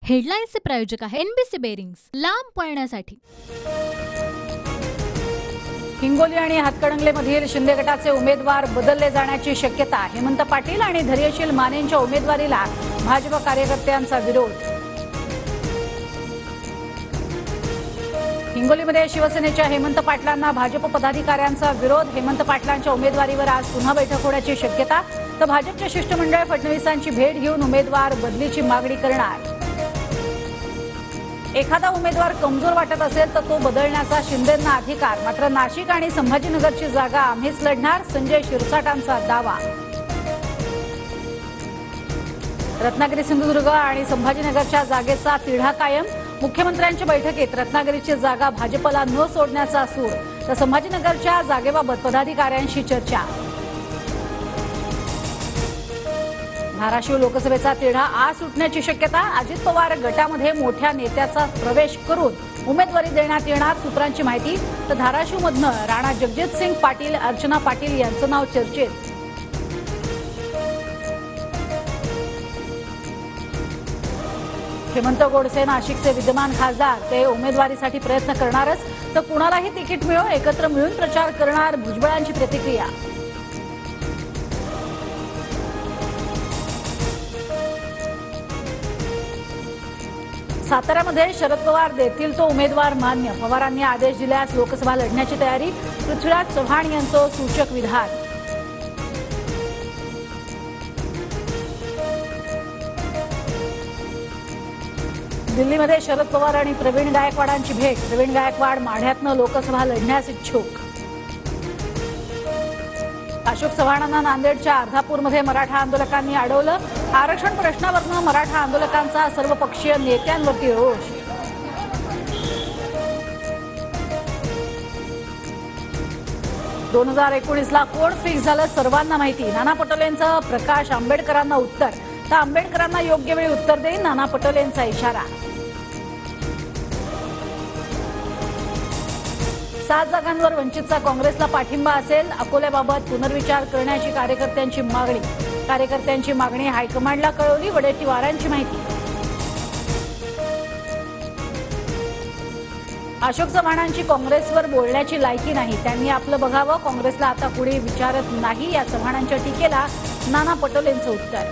हेडलाईन्सचे प्रायोजक आहे NBC bearings, लांब पळण्यासाठी। हिंगोली आणि हातकणंगलेमधील शिंदे गटाचे उमेदवार बदलले जाण्याची शक्यता। हेमंत पाटील आणि धैर्यशील मानेंच्या उमेदवारीला भाजप कार्यकर्त्यांचा विरोध। हिंगोलीमध्ये शिवसेनेच्या हेमंत पाटलांना भाजप पदाधिकाऱ्यांचा विरोध। हेमंत पाटलांच्या उमेदवारीवर आज पुन्हा बैठक होण्याची शक्यता। तर भाजपचे शिष्टमंडळ फडणवीसांची भेट घेऊन उमेदवार बदलीची मागणी करणार। एखादा उमेदवार कमजोर वाटत असेल तर तो बदलण्याचा शिंदेंना अधिकार, मात्र नाशिक आणि संभाजीनगरची जागा आम्हीच लढणार, संजय शिरसाटांचा दावा। रत्नागिरी, सिंधुदुर्ग आणि संभाजीनगरच्या जागेचा तिढा कायम। मुख्यमंत्र्यांच्या बैठकीत रत्नागिरीची जागा भाजपला न सोडण्याचा सूर, तर संभाजीनगरच्या जागेबाबत पदाधिकाऱ्यांशी चर्चा। धाराशिव लोकसभेचा तिढा आज सुटण्याची शक्यता। अजित पवार गटामध्ये मोठ्या नेत्याचा प्रवेश करून उमेदवारी देण्यात येणार, सूत्रांची माहिती। तर धाराशिवमधनं राणा जगजितसिंग पाटील, अर्चना पाटील यांचं नाव चर्चेत। हेमंत गोडसे नाशिकचे विद्यमान खासदार, ते उमेदवारीसाठी प्रयत्न करणारच, तर कुणालाही तिकीट मिळो एकत्र मिळून प्रचार करणार, भुजबळांची प्रतिक्रिया। साताऱ्यामध्ये शरद पवार देतील तो उमेदवार मान्य, पवारांनी आदेश दिल्यास लोकसभा लढण्याची तयारी, पृथ्वीराज चव्हाण यांचं सूचक विधान। दिल्लीमध्ये शरद पवार आणि प्रवीण गायकवाडांची भेट, प्रवीण गायकवाड माढ्यातनं लोकसभा लढण्यास इच्छुक। अशोक चव्हाणांना नांदेडच्या अर्धापूरमध्ये मराठा आंदोलकांनी अडवलं, आरक्षण प्रश्नावरून मराठा आंदोलकांचा सर्वपक्षीय नेत्यांवरती रोष। दोन 2019ला कोण फिक्स झालं सर्वांना माहिती, नाना पटोलेंचं प्रकाश आंबेडकरांना उत्तर, तर आंबेडकरांना योग्य वेळी उत्तर देईन, नाना पटोलेंचा इशारा। 7 जागांवर वंचितचा काँग्रेसला पाठिंबा असेल, अकोल्याबाबत पुनर्विचार करण्याची कार्यकर्त्यांची मागणी हायकमांडला कळवली, वडेट्टीवारांची माहिती। अशोक चव्हाणांची काँग्रेसवर बोलण्याची लायकी नाही, त्यांनी आपलं बघावं, काँग्रेसला आता कुणी विचारत नाही, या चव्हाणांच्या टीकेला नाना पटोलेंचं उत्तर।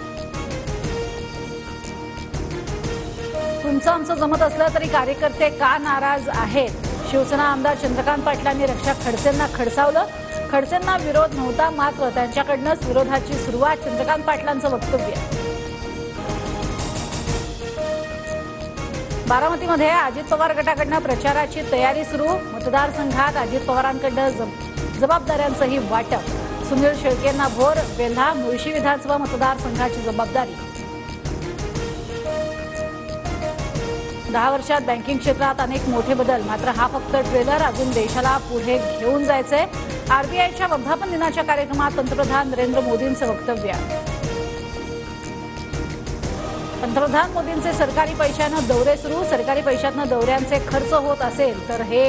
तुमचं आमचं जमत असलं तरी कार्यकर्ते का नाराज आहेत, शिवसेना आमदार चंद्रकांत पाटलांनी रक्षा खडसेंना खडसावलं, खडसेंना विरोध नव्हता, मात्र त्यांच्याकडनंच विरोधाची सुरुवात, चंद्रकांत पाटलांचं वक्तव्य। बारामतीमध्ये अजित पवार गटाकडनं प्रचाराची तयारी सुरू, मतदारसंघात अजित पवारांकडनं जबाबदाऱ्यांचंही वाटप, सुनील शेळकेंना भोर, वेल्हा मुळशी विधानसभा मतदारसंघाची जबाबदारी। 10 वर्षात बँकिंग क्षेत्रात अनेक मोठे बदल, मात्र हा फक्त ट्रेलर, अजून देशाला पुढे घेऊन जायचंय, आरबीआयच्या वर्धापन दिनाच्या कार्यक्रमात पंतप्रधान नरेंद्र मोदींचं वक्तव्य। पंतप्रधान मोदींचे सरकारी पैशानं दौरे सुरू, सरकारी पैशातनं दौऱ्यांचे खर्च होत असेल तर हे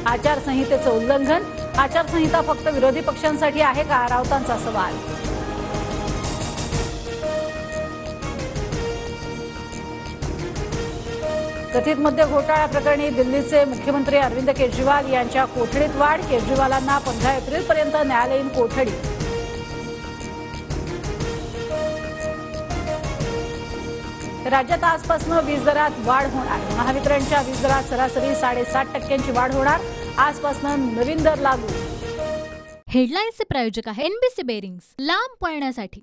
आचारसंहितेचं उल्लंघन, आचारसंहिता फक्त विरोधी पक्षांसाठी आहे का, राऊतांचा सवाल। कथित मद्य घोटाळा प्रकरणी दिल्लीचे मुख्यमंत्री अरविंद केजरीवाल यांच्या कोठडीत वाढ, केजरीवालांना 15 एप्रिलपर्यंत न्यायालयीन कोठडी। राज्यात आजपासून वीज दरात वाढ होणार, महावितरणच्या वीज दरात सरासरी 7.5% वाढ होणार, आजपासून नवीन दर लागू। हेडलाईन्सचे प्रायोजक आहे एनबीसी बेरिंग्स, लांब पळण्यासाठी।